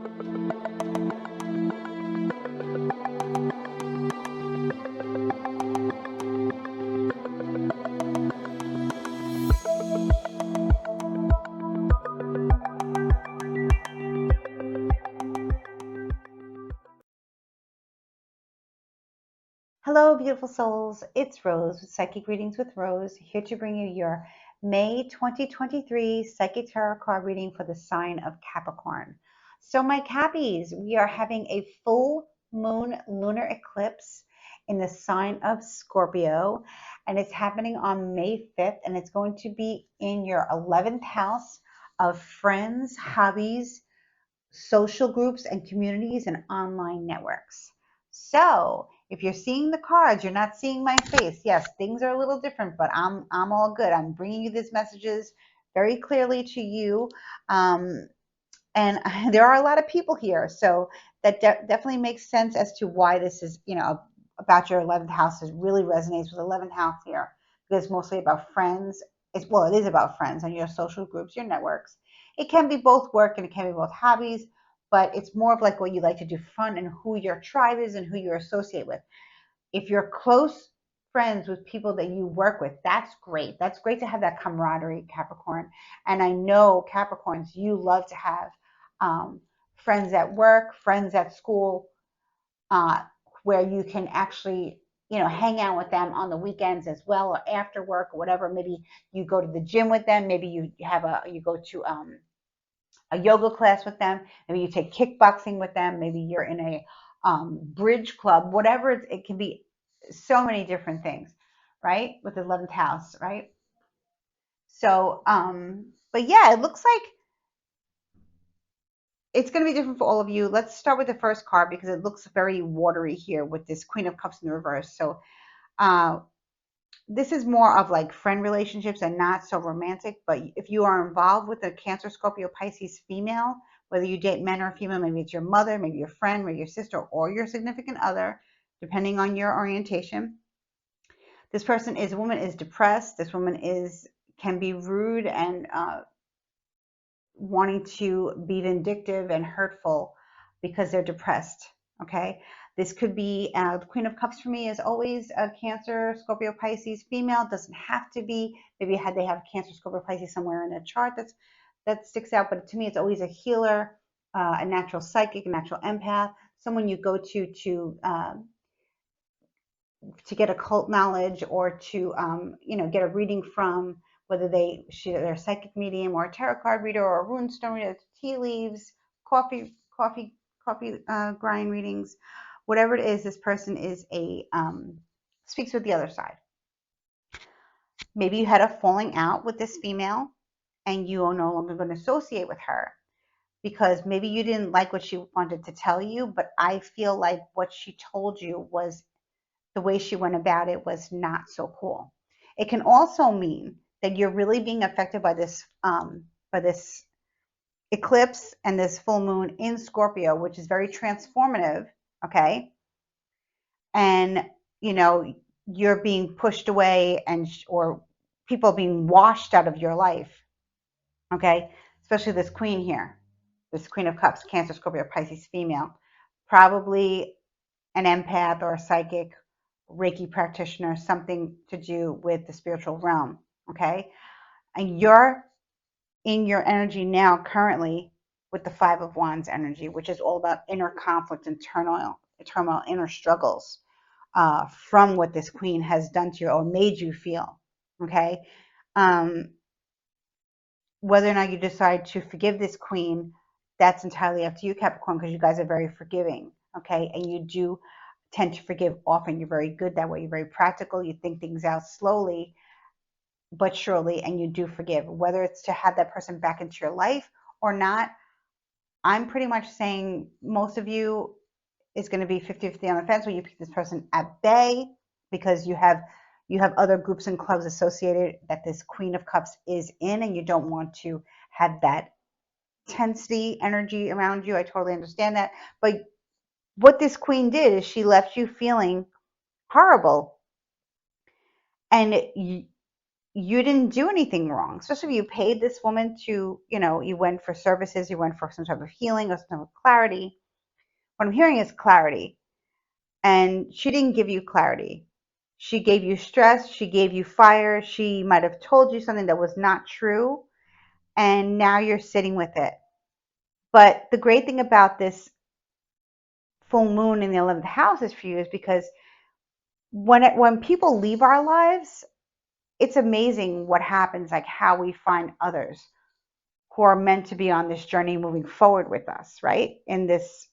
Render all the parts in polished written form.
Hello, beautiful souls. It's Rose with Psychic Readings with Rose, here to bring you your May 2023 Psychic Tarot card reading for the sign of Capricorn. So, my Cappies, we are having a full moon lunar eclipse in the sign of Scorpio, and it's happening on May 5th, and it's going to be in your 11th house of friends, hobbies, social groups and communities and online networks. So if you're seeing the cards, you're not seeing my face. Yes, things are a little different, but I'm all good. I'm bringing you these messages very clearly to you. And there are a lot of people here, so that definitely makes sense as to why this is, about your 11th house. It really resonates with 11th house here because it's mostly about friends. It is about friends and your social groups, your networks. It can be both work and it can be both hobbies, but it's more of like what you like to do fun and who your tribe is and who you associate with. If you're close friends with people that you work with, that's great. That's great to have that camaraderie, Capricorn. And I know Capricorns, you love to have friends at work, friends at school, uh, where you can actually, hang out with them on the weekends as well, or after work, or whatever. Maybe you go to the gym with them. Maybe you go to a yoga class with them. Maybe you take kickboxing with them. Maybe you're in a bridge club. Whatever it can be, so many different things, right? With the 11th house, right? So, but yeah, it looks like it's going to be different for all of you. Let's start with the first card because it looks very watery here with this Queen of Cups in the reverse. So uh, this is more of like friend relationships and not so romantic. But if you are involved with a Cancer, Scorpio, Pisces female, whether you date men or female, maybe it's your mother, maybe your friend, maybe your sister, or your significant other, depending on your orientation. This person is, a woman is depressed. This woman can be rude and wanting to be vindictive and hurtful because they're depressed. Okay. This could be the Queen of Cups for me is always a Cancer, Scorpio, Pisces female. Doesn't have to be. Maybe they have Cancer, Scorpio, Pisces somewhere in their chart that sticks out. But to me, it's always a healer, a natural psychic, a natural empath, someone you go to get occult knowledge or to get a reading from, whether they're a psychic medium or a tarot card reader or a rune stone reader, tea leaves, coffee grind readings, whatever it is. This person is speaks with the other side. Maybe you had a falling out with this female and you are no longer going to associate with her because maybe you didn't like what she wanted to tell you, but I feel like what she told you was, the way she went about it was not so cool. It can also mean that you're really being affected by this eclipse and this full moon in Scorpio, which is very transformative. Okay, and you're being pushed away or people being washed out of your life. Okay, especially this queen here, this Queen of Cups, Cancer, Scorpio, Pisces female, probably an empath or a psychic, Reiki practitioner, something to do with the spiritual realm. Okay. And you're in your energy now currently with the Five of Wands energy, which is all about inner conflict and turmoil, inner struggles from what this queen has done to you or made you feel. Okay. Um, whether or not you decide to forgive this queen, that's entirely up to you, Capricorn, because you guys are very forgiving. Okay. And you do tend to forgive often. You're very good that way. You're very practical. You think things out slowly but surely, and you do forgive. Whether it's to have that person back into your life or not, I'm pretty much saying most of you is going to be 50-50 on the fence, where you keep this person at bay because you have other groups and clubs associated that this Queen of Cups is in, and you don't want to have that tensity energy around you. I totally understand that. But what this queen did is she left you feeling horrible. And you didn't do anything wrong, especially if you paid this woman to, you went for services, you went for some type of healing or some type of clarity. What I'm hearing is clarity. And she didn't give you clarity. She gave you stress. She gave you fire. She might have told you something that was not true. And now you're sitting with it. But the great thing about this full moon in the 11th house is for you is because when people leave our lives, it's amazing what happens, like how we find others who are meant to be on this journey moving forward with us, right? In this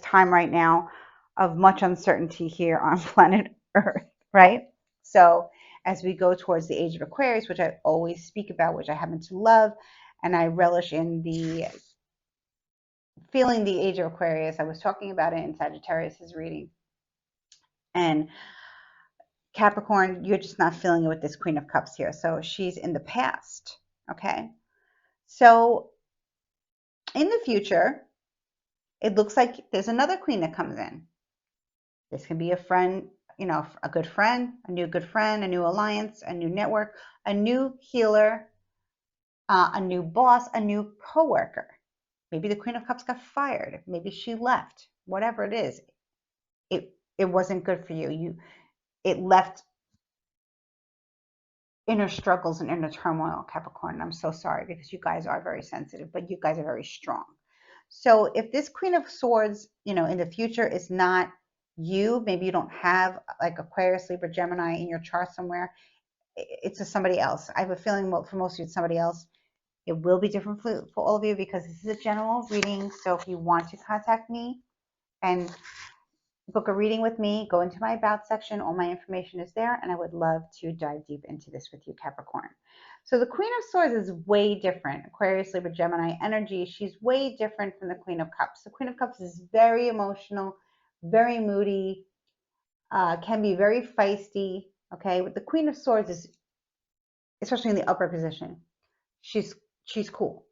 time right now of much uncertainty here on planet Earth, right? So as we go towards the age of Aquarius, which I always speak about, which I happen to love, and I relish in the feeling the age of Aquarius. I was talking about it in Sagittarius's reading. And Capricorn, you're just not feeling it with this Queen of Cups here. So she's in the past, okay? So in the future, it looks like there's another queen that comes in. This can be a friend, a good friend, a new alliance, a new network, a new healer, a new boss, a new coworker. Maybe the Queen of Cups got fired. Maybe she left. Whatever it is, it wasn't good for you. It left inner struggles and inner turmoil, Capricorn. I'm so sorry because you guys are very sensitive, but you guys are very strong. So if this Queen of Swords, in the future is not you, maybe you don't have like Aquarius, Libra, Gemini in your chart somewhere, it's just somebody else. I have a feeling for most of you it's somebody else. It will be different for all of you because this is a general reading. So if you want to contact me and book a reading with me, go into my About section. All my information is there, and I would love to dive deep into this with you, Capricorn. So the Queen of Swords is way different. Aquarius, Libra, Gemini energy. She's way different from the Queen of Cups. The Queen of Cups is very emotional, very moody, can be very feisty. Okay, with the Queen of Swords is, especially in the upper position, she's cool.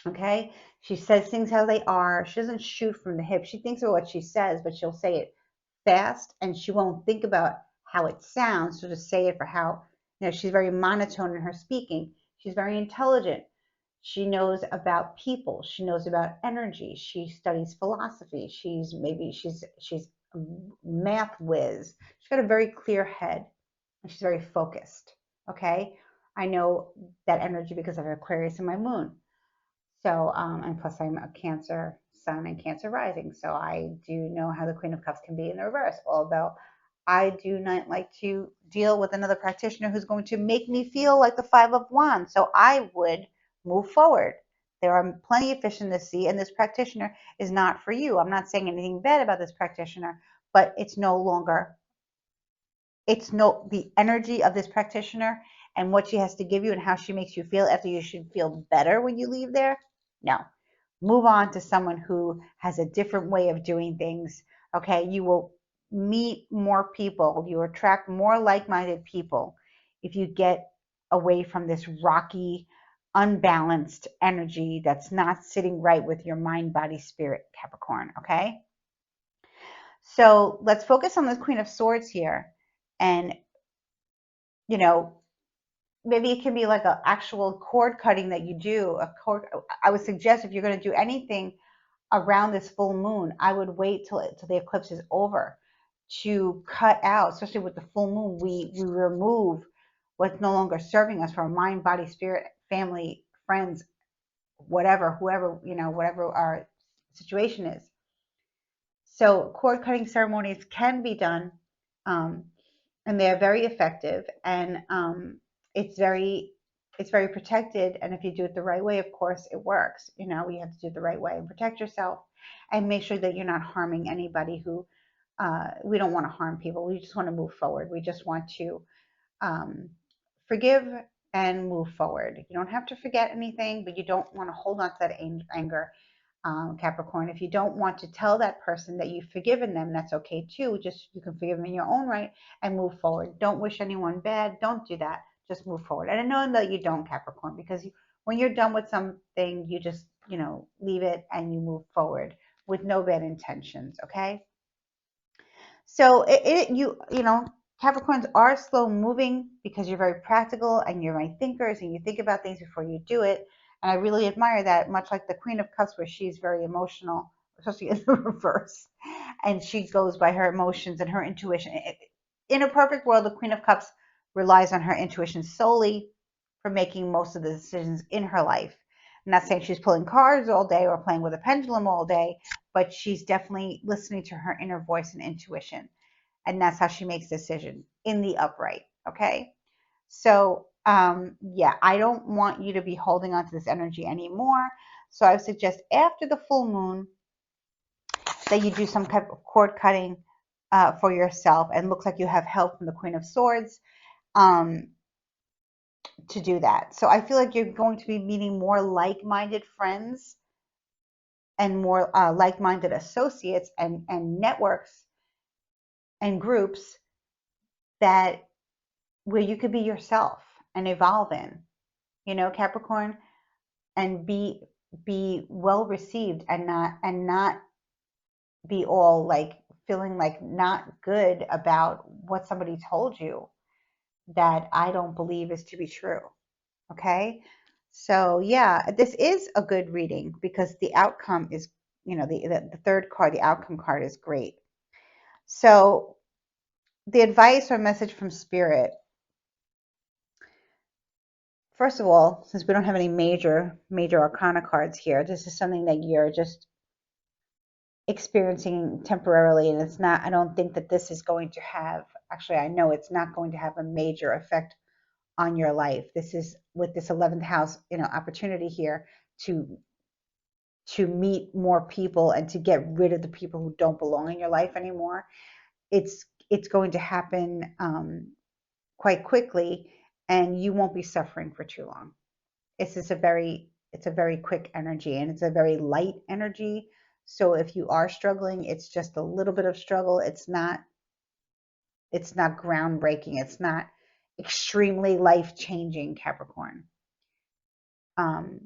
Okay, she says things how they are. She doesn't shoot from the hip. She thinks about what she says, but she'll say it fast, and she won't think about how it sounds. She'll just say it for how, she's very monotone in her speaking. She's very intelligent. She knows about people. She knows about energy. She studies philosophy. She's a math whiz. She's got a very clear head, and she's very focused. Okay, I know that energy because of Aquarius in my moon. So, and plus I'm a Cancer sun and Cancer rising. So I do know how the Queen of Cups can be in the reverse, although I do not like to deal with another practitioner who's going to make me feel like the Five of Wands. So I would move forward. There are plenty of fish in the sea, and this practitioner is not for you. I'm not saying anything bad about this practitioner, but it's no longer, the energy of this practitioner and what she has to give you and how she makes you feel after you should feel better when you leave there. No, move on to someone who has a different way of doing things. Okay, you will meet more people, you attract more like-minded people if you get away from this rocky, unbalanced energy that's not sitting right with your mind, body, spirit, Capricorn. Okay, so let's focus on the Queen of Swords here. And you know maybe it can be like an actual cord cutting that you do. I would suggest if you're going to do anything around this full moon, I would wait till the eclipse is over to cut out, especially with the full moon, we remove what's no longer serving us for our mind, body, spirit, family, friends, whatever, whoever, whatever our situation is. So cord cutting ceremonies can be done, um, and they're very effective, and it's very protected. And if you do it the right way, of course, it works. You have to do it the right way and protect yourself, and make sure that you're not harming anybody who. We don't want to harm people. We just want to move forward. We just want to um, forgive and move forward. You don't have to forget anything, but you don't want to hold on to that anger, Capricorn. If you don't want to tell that person that you've forgiven them, that's okay too. Just you can forgive them in your own right and move forward. Don't wish anyone bad. Don't do that. Just move forward. And I know that you don't, Capricorn, because when you're done with something, you just leave it and you move forward with no bad intentions. Okay. So Capricorns are slow moving because you're very practical and you're my thinkers and you think about things before you do it. And I really admire that, much like the Queen of Cups, where she's very emotional, especially in the reverse. And she goes by her emotions and her intuition. In a perfect world, the Queen of Cups relies on her intuition solely for making most of the decisions in her life. I'm not saying she's pulling cards all day or playing with a pendulum all day, but she's definitely listening to her inner voice and intuition, and that's how she makes decisions in the upright. Okay, so yeah, I don't want you to be holding on to this energy anymore. So I would suggest after the full moon that you do some type of cord cutting for yourself, and looks like you have help from the Queen of Swords um, to do that. So I feel like you're going to be meeting more like-minded friends and more like-minded associates and networks and groups that where you could be yourself and evolve in, Capricorn, and be well received, and not be all like feeling like not good about what somebody told you that I don't believe is to be true. Okay. So yeah, this is a good reading because the outcome is, the third card, the outcome card, is great. So the advice or message from spirit. First of all, since we don't have any major arcana cards here, this is something that you're just experiencing temporarily, and I don't think that this is going to have, actually, I know it's not going to have a major effect on your life. This is with this 11th house, opportunity here to meet more people and to get rid of the people who don't belong in your life anymore. It's going to happen quite quickly, and you won't be suffering for too long. It's a very quick energy, and it's a very light energy. So if you are struggling, it's just a little bit of struggle. It's not groundbreaking. It's not extremely life changing, Capricorn, um,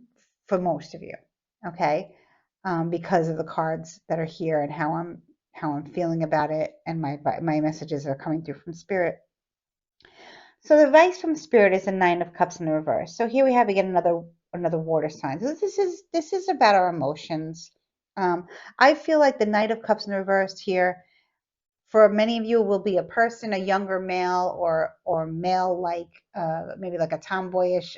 for most of you. Okay, because of the cards that are here and how I'm feeling about it, and my messages are coming through from spirit. So the advice from spirit is the Nine of Cups in the reverse. So here we have again another water sign. So this is about our emotions. I feel like the Knight of Cups in the reverse here for many of you will be a person, a younger male or male, like maybe like a tomboyish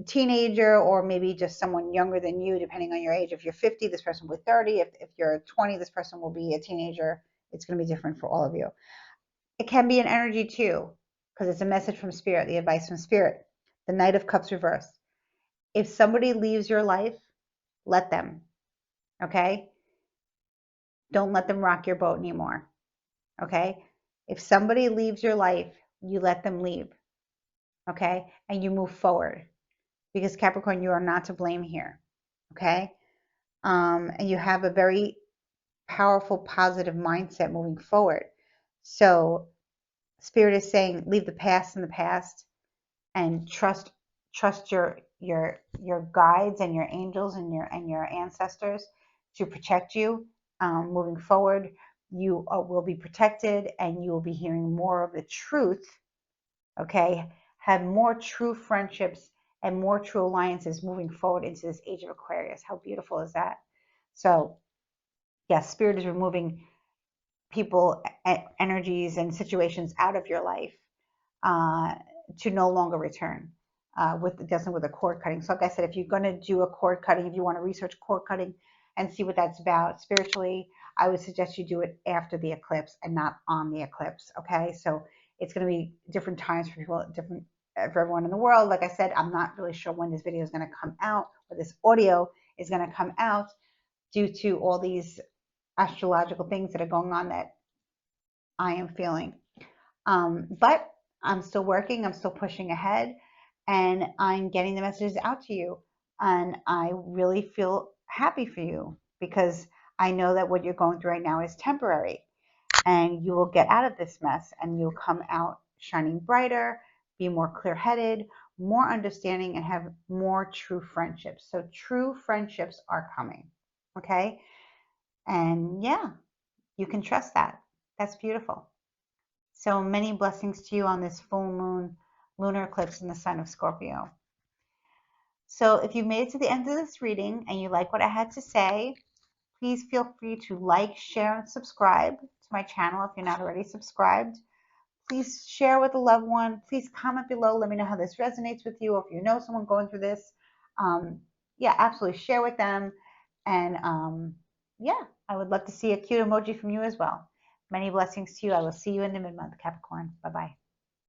teenager, or maybe just someone younger than you, depending on your age. If you're 50, this person will be 30. If you're 20, this person will be a teenager. It's going to be different for all of you. It can be an energy too, because it's a message from spirit, the advice from spirit. The Knight of Cups reversed. If somebody leaves your life, let them. Okay? Don't let them rock your boat anymore. Okay? If somebody leaves your life, you let them leave. Okay? And you move forward. Because Capricorn, you are not to blame here. Okay? And you have a very powerful, positive mindset moving forward. So Spirit is saying, leave the past in the past and trust your guides and your angels and your ancestors to protect you moving forward. You will be protected, and you will be hearing more of the truth. Okay, have more true friendships and more true alliances moving forward into this age of Aquarius. How beautiful is that? So yes, spirit is removing people, energies, and situations out of your life uh, to no longer return with dealing with a cord cutting. So like I said, if you're going to do a cord cutting, if you want to research cord cutting and see what that's about spiritually, I would suggest you do it after the eclipse and not on the eclipse. Okay, so it's going to be different times for people, different for everyone in the world. Like I said, I'm not really sure when this video is going to come out, or this audio is going to come out, due to all these astrological things that are going on that I am feeling. But I'm still working, I'm still pushing ahead, and I'm getting the messages out to you. And I really feel happy for you because I know that what you're going through right now is temporary, and you will get out of this mess and you'll come out shining brighter, be more clear headed, more understanding, and have more true friendships. So, true friendships are coming. Okay. And yeah, you can trust that. That's beautiful. So many blessings to you on this full moon lunar eclipse in the sign of Scorpio. So if you made it to the end of this reading and you like what I had to say, please feel free to like, share, and subscribe to my channel if you're not already subscribed. Please share with a loved one. Please comment below. Let me know how this resonates with you, or if you know someone going through this. Yeah, absolutely share with them. And yeah, I would love to see a cute emoji from you as well. Many blessings to you. I will see you in the mid-month, Capricorn. Bye-bye.